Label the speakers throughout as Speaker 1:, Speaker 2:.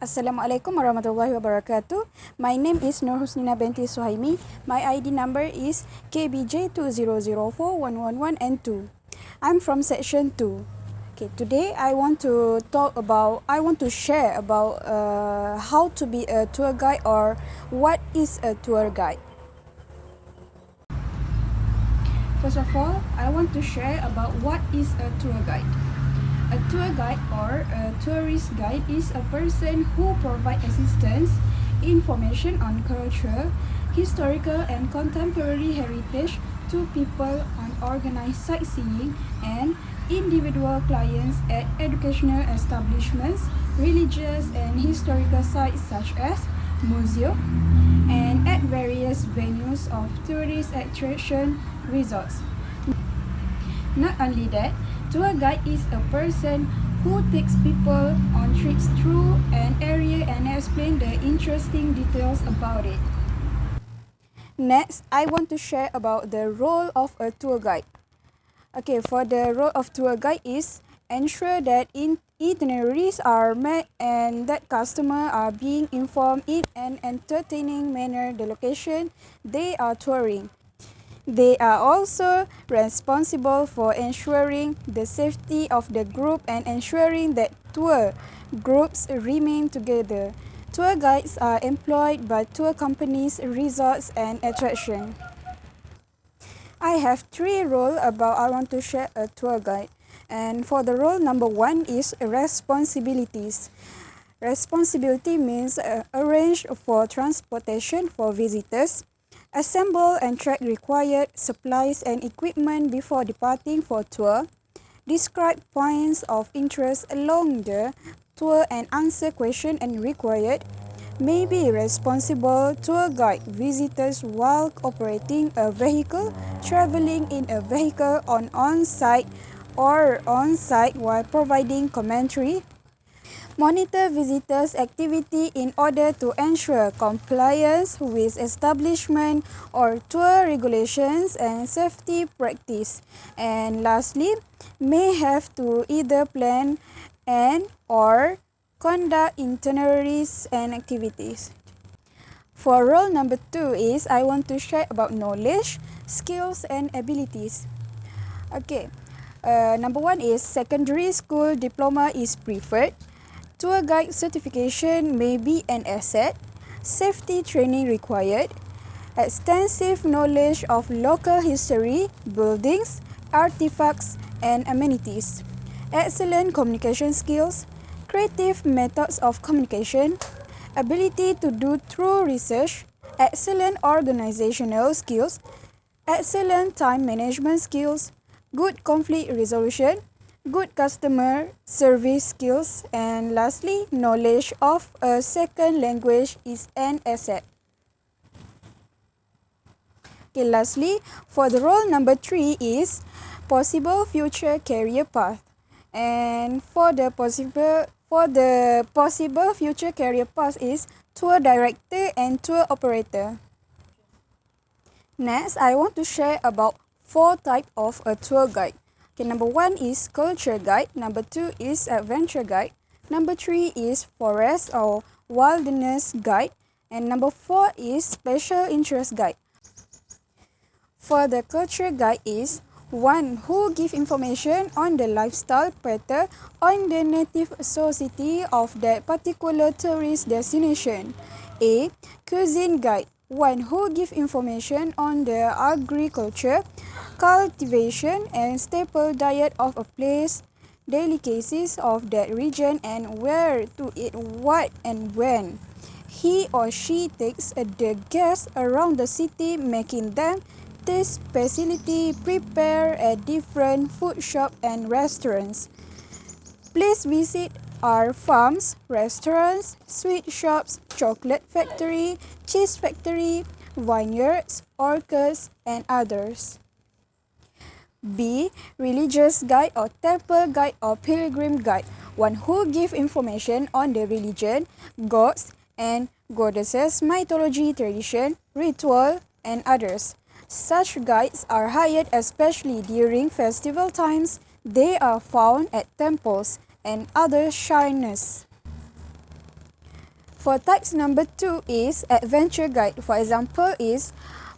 Speaker 1: Assalamualaikum warahmatullahi wabarakatuh. My name is Nur Husnina binti Suhaimi. My ID number is KBJ20041111 and 2. I'm from section 2. Okay, today I want to share about how to be a tour guide or what is a tour guide. First of all, I want to share about what is a tour guide. A tour guide or a tourist guide is a person who provides assistance, information on culture, historical and contemporary heritage to people on organized sightseeing and individual clients at educational establishments, religious and historical sites such as museums, and at various venues of tourist attraction resorts. Not only that, tour guide is a person who takes people on trips through an area and explain the interesting details about it. Next, I want to share about the role of a tour guide. Okay, for the role of tour guide is ensure that itineraries are met and that customers are being informed in an entertaining manner the location they are touring. They are also responsible for ensuring the safety of the group and ensuring that tour groups remain together. Tour guides are employed by tour companies, resorts, and attractions. I have 3 roles I want to share a tour guide. And for the role number 1 is responsibilities. Responsibility means arrange for transportation for visitors, assemble and track required supplies and equipment before departing for tour, describe points of interest along the tour and answer questions and required, may be responsible tour guide visitors while operating a vehicle, traveling in a vehicle on-site or on-site while providing commentary, monitor visitors' activity in order to ensure compliance with establishment or tour regulations and safety practice. And lastly, may have to either plan and or conduct itineraries and activities. For role number 2 is I want to share about knowledge, skills and abilities. Okay, number 1 is secondary school diploma is preferred. Tour guide certification may be an asset, safety training required, extensive knowledge of local history, buildings, artifacts, and amenities, excellent communication skills, creative methods of communication, ability to do thorough research, excellent organizational skills, excellent time management skills, good conflict resolution, good customer service skills, and lastly, knowledge of a second language is an asset. Okay, lastly, for the role number 3 is possible future career path. And for the possible future career path is tour director and tour operator. Next, I want to share about 4 types of a tour guide. Okay, number 1 is culture guide, number 2 is adventure guide, number 3 is forest or wilderness guide, and number 4 is special interest guide. For the culture guide is one who give information on the lifestyle pattern on the native society of that particular tourist destination. A. Cuisine guide, one who give information on the agriculture, cultivation and staple diet of a place, delicacies of that region and where to eat what and when. He or she takes the guests around the city, making them taste specialty prepared at different food shops and restaurants. Please visit our farms, restaurants, sweet shops, chocolate factory, cheese factory, vineyards, orchards, and others. B. Religious guide or temple guide or pilgrim guide, one who give information on the religion, gods and goddesses, mythology, tradition, ritual, and others. Such guides are hired especially during festival times. They are found at temples and other shrines. For types number 2 is adventure guide. For example is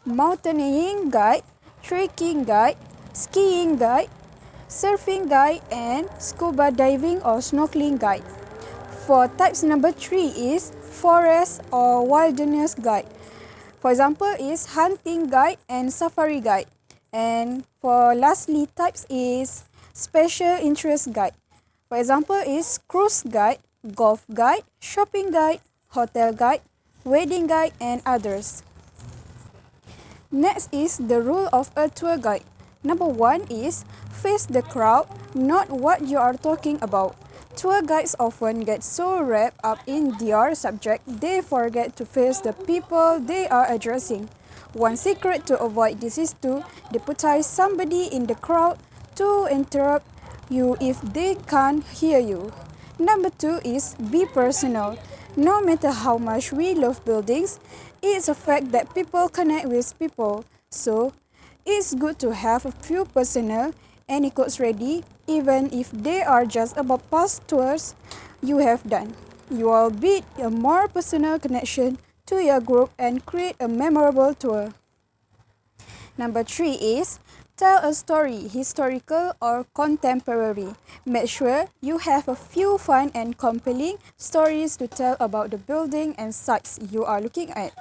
Speaker 1: mountaineering guide, trekking guide, skiing guide, surfing guide, and scuba diving or snorkeling guide. For types number 3 is forest or wilderness guide. For example is hunting guide and safari guide. And for lastly types is special interest guide. For example is cruise guide, golf guide, shopping guide, hotel guide, wedding guide, and others. Next is the rule of a tour guide. Number 1 is face the crowd, not what you are talking about. Tour guides often get so wrapped up in their subject, they forget to face the people they are addressing. One secret to avoid this is to deputize somebody in the crowd to interrupt you if they can't hear you. Number 2 is be personal. No matter how much we love buildings, it's a fact that people connect with people. So, it's good to have a few personal anecdotes ready, even if they are just about past tours you have done. You will build a more personal connection to your group and create a memorable tour. Number 3 is tell a story, historical or contemporary. Make sure you have a few fun and compelling stories to tell about the building and sites you are looking at.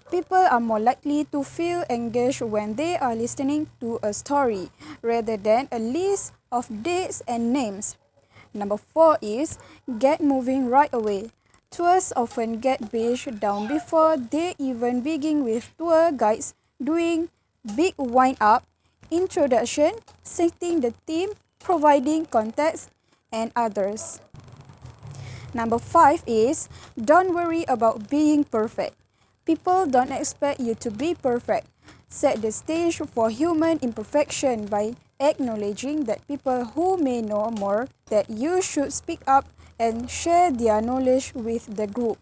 Speaker 1: People are more likely to feel engaged when they are listening to a story rather than a list of dates and names. Number 4 is get moving right away. Tours often get beached down before they even begin, with tour guides doing big wind-up, introduction, setting the theme, providing context, and others. Number 5 is don't worry about being perfect. People don't expect you to be perfect. Set the stage for human imperfection by acknowledging that people who may know more that you should speak up and share their knowledge with the group.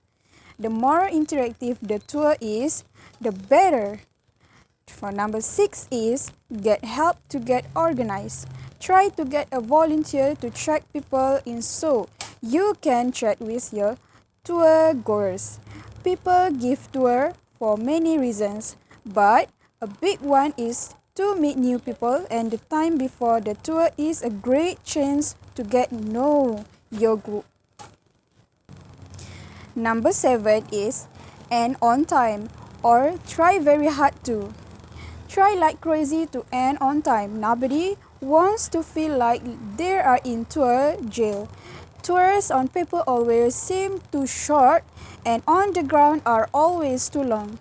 Speaker 1: The more interactive the tour is, the better. For number 6 is get help to get organized. Try to get a volunteer to track people in so you can chat with your tour goers. People give tour for many reasons, but a big one is to meet new people, and the time before the tour is a great chance to get know your group. Number 7 is end on time or try very hard to. Try like crazy to end on time. Nobody wants to feel like they are in tour jail. Tours on paper always seem too short and on the ground are always too long.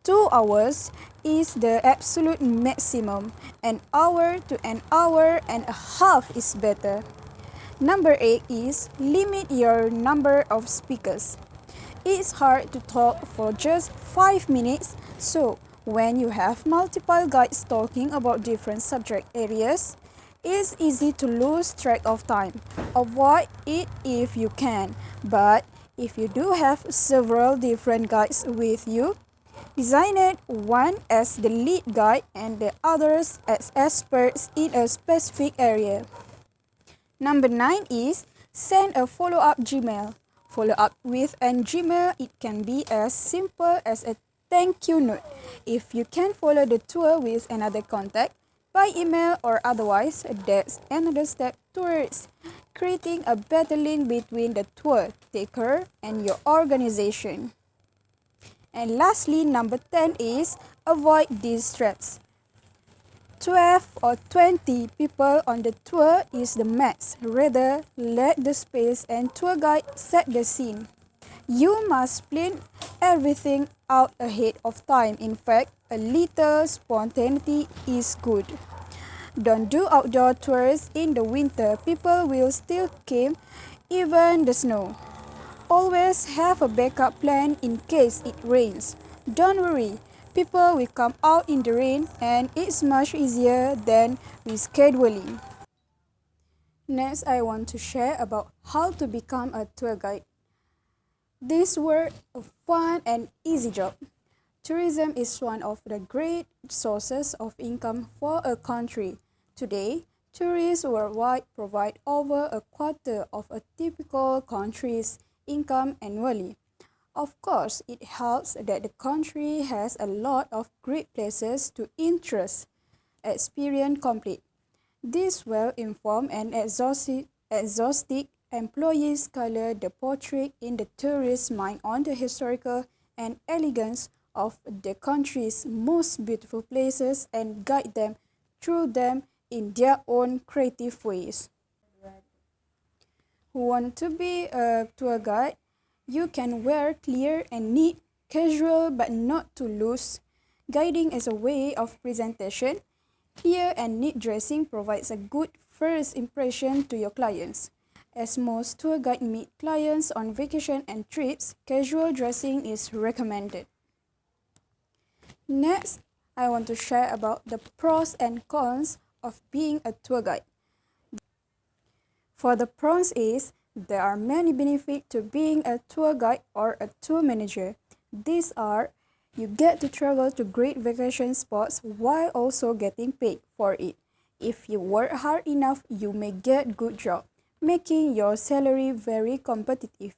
Speaker 1: 2 hours is the absolute maximum. An hour to an hour and a half is better. Number 8 is limit your number of speakers. It's hard to talk for just 5 minutes, so when you have multiple guides talking about different subject areas, it's easy to lose track of time. Avoid it if you can, but if you do have several different guides with you, design it one as the lead guide and the others as experts in a specific area. Number 9 is send a follow-up Gmail. Follow up with an Gmail, it can be as simple as a thank you note. If you can follow the tour with another contact by email or otherwise, that's another step towards creating a better link between the tour taker and your organization. And lastly, number 10 is avoid distress. 12 or 20 people on the tour is the max. Rather, let the space and tour guide set the scene. You must plan everything out ahead of time. In fact, a little spontaneity is good. Don't do outdoor tours in the winter. People will still come, even the snow. Always have a backup plan in case it rains. Don't worry, people will come out in the rain and it's much easier than rescheduling. Next, I want to share about how to become a tour guide. This were a fun and easy job. Tourism is one of the great sources of income for a country. Today, tourists worldwide provide over a quarter of a typical country's income annually. Of course, it helps that the country has a lot of great places to interest, experience complete. This well-informed and exhaustive employees color the portrait in the tourist's mind on the historical and elegance of the country's most beautiful places and guide them through them in their own creative ways. Who want to be a tour guide? You can wear clear and neat, casual but not too loose. Guiding is a way of presentation. Clear and neat dressing provides a good first impression to your clients. As most tour guides meet clients on vacation and trips, casual dressing is recommended. Next, I want to share about the pros and cons of being a tour guide. For the pros is, there are many benefits to being a tour guide or a tour manager. These are, you get to travel to great vacation spots while also getting paid for it. If you work hard enough, you may get good job, making your salary very competitive.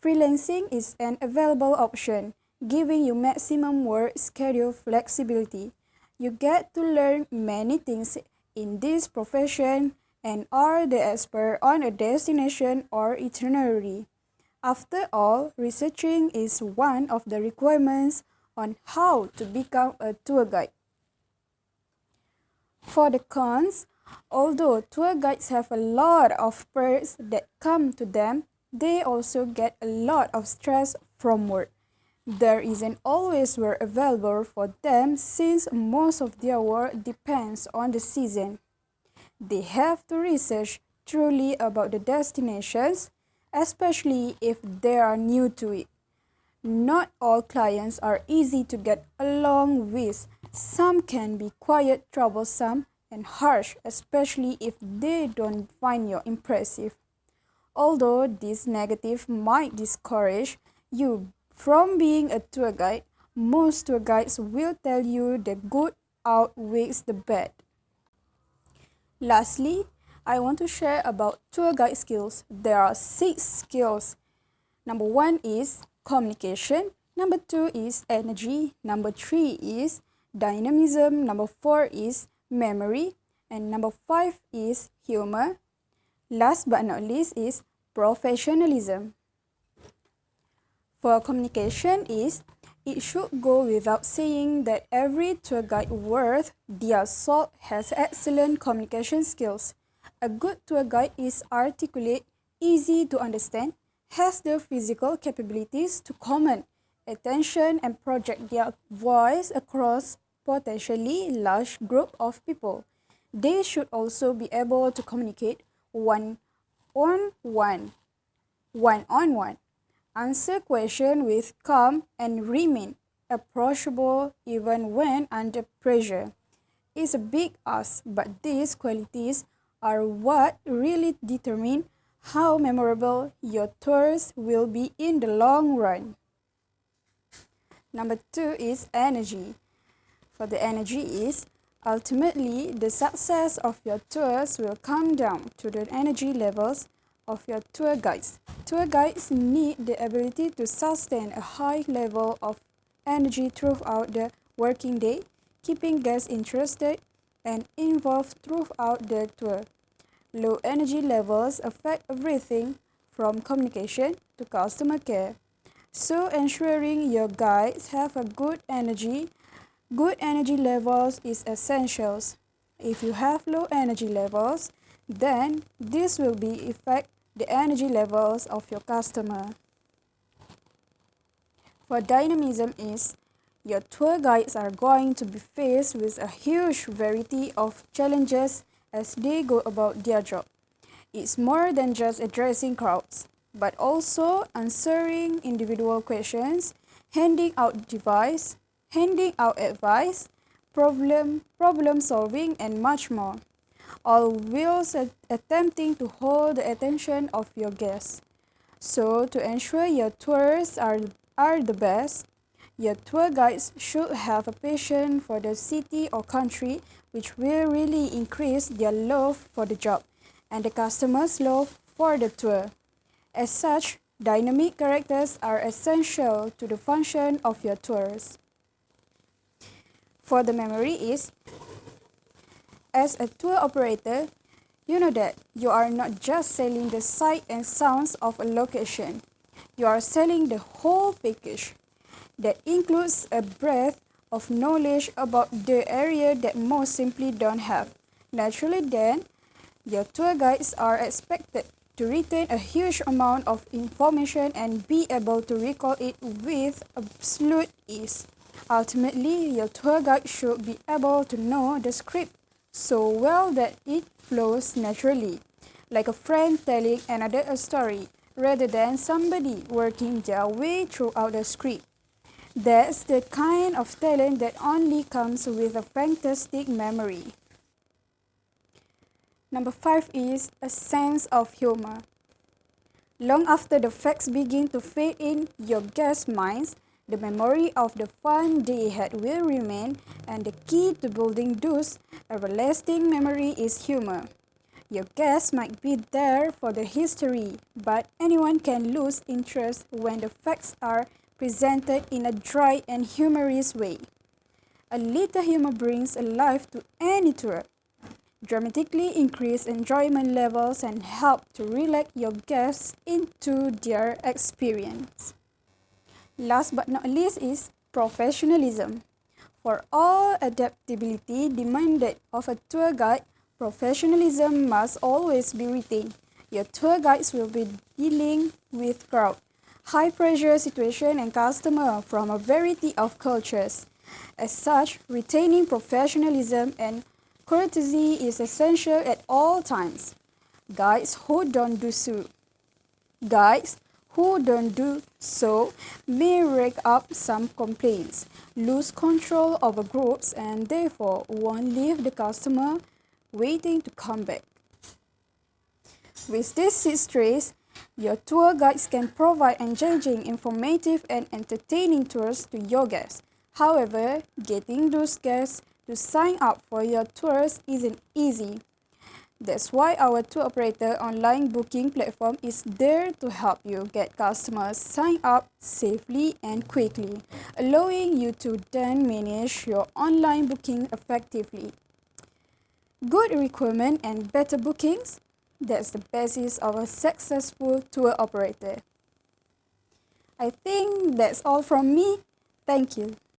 Speaker 1: Freelancing is an available option, giving you maximum work schedule flexibility. You get to learn many things in this profession and are the expert on a destination or itinerary. After all, researching is one of the requirements on how to become a tour guide. For the cons, although tour guides have a lot of perks that come to them, they also get a lot of stress from work. There isn't always work available for them since most of their work depends on the season. They have to research truly about the destinations, especially if they are new to it. Not all clients are easy to get along with. Some can be quite troublesome and harsh, especially if they don't find you impressive. Although this negative might discourage you from being a tour guide, most tour guides will tell you the good outweighs the bad. Lastly, I want to share about tour guide skills. There are 6 skills. Number 1 is communication. Number 2 is energy. Number 3 is dynamism. Number 4 is memory. And number 5 is humor. Last but not least is professionalism. For communication is, it should go without saying that every tour guide worth their salt has excellent communication skills. A good tour guide is articulate, easy to understand, has the physical capabilities to command attention and project their voice across potentially large group of people. They should also be able to communicate one-on-one, answer questions with calm and remain approachable even when under pressure. It's a big ask, but these qualities are what really determine how memorable your tours will be in the long run. Number 2 is energy. For the energy is, ultimately, the success of your tours will come down to the energy levels of your tour guides. Tour guides need the ability to sustain a high level of energy throughout the working day, keeping guests interested and involved throughout the tour. Low energy levels affect everything from communication to customer care. So ensuring your guides have a good energy levels is essential. If you have low energy levels, then this will be affect the energy levels of your customer. For dynamism is, your tour guides are going to be faced with a huge variety of challenges as they go about their job. It's more than just addressing crowds, but also answering individual questions, handing out advice, problem solving, and much more, all whilst attempting to hold the attention of your guests. So, to ensure your tours are the best, your tour guides should have a passion for the city or country, which will really increase their love for the job and the customer's love for the tour. As such, Dynamic characters are essential to the function of your tours. For the memory is, as a tour operator, you know that you are not just selling the sight and sounds of a location. You are selling the whole package. That includes a breadth of knowledge about the area that most simply don't have. Naturally then, your tour guides are expected to retain a huge amount of information and be able to recall it with absolute ease. Ultimately, your tour guide should be able to know the script so well that it flows naturally, like a friend telling another a story, rather than somebody working their way throughout the script. That's the kind of talent that only comes with a fantastic memory. Number 5 is a sense of humor. Long after the facts begin to fade in your guests' minds, the memory of the fun they had will remain, and the key to building those everlasting memory is humor. Your guests might be there for the history, but anyone can lose interest when the facts are presented in a dry and humorous way. A little humor brings a life to any tour, dramatically increase enjoyment levels, and help to relax your guests into their experience. Last but not least is professionalism. For all adaptability demanded of a tour guide, professionalism must always be retained. Your tour guides will be dealing with crowd, high-pressure situation and customer from a variety of cultures. As such, retaining professionalism and courtesy is essential at all times. Guides who don't do so may rake up some complaints, lose control over groups, and therefore won't leave the customer waiting to come back. With these 6 traits, your tour guides can provide engaging, informative, and entertaining tours to your guests. However, getting those guests to sign up for your tours isn't easy. That's why our tour operator online booking platform is there to help you get customers sign up safely and quickly, allowing you to then manage your online booking effectively. Good requirement and better bookings, that's the basis of a successful tour operator. I think that's all from me. Thank you.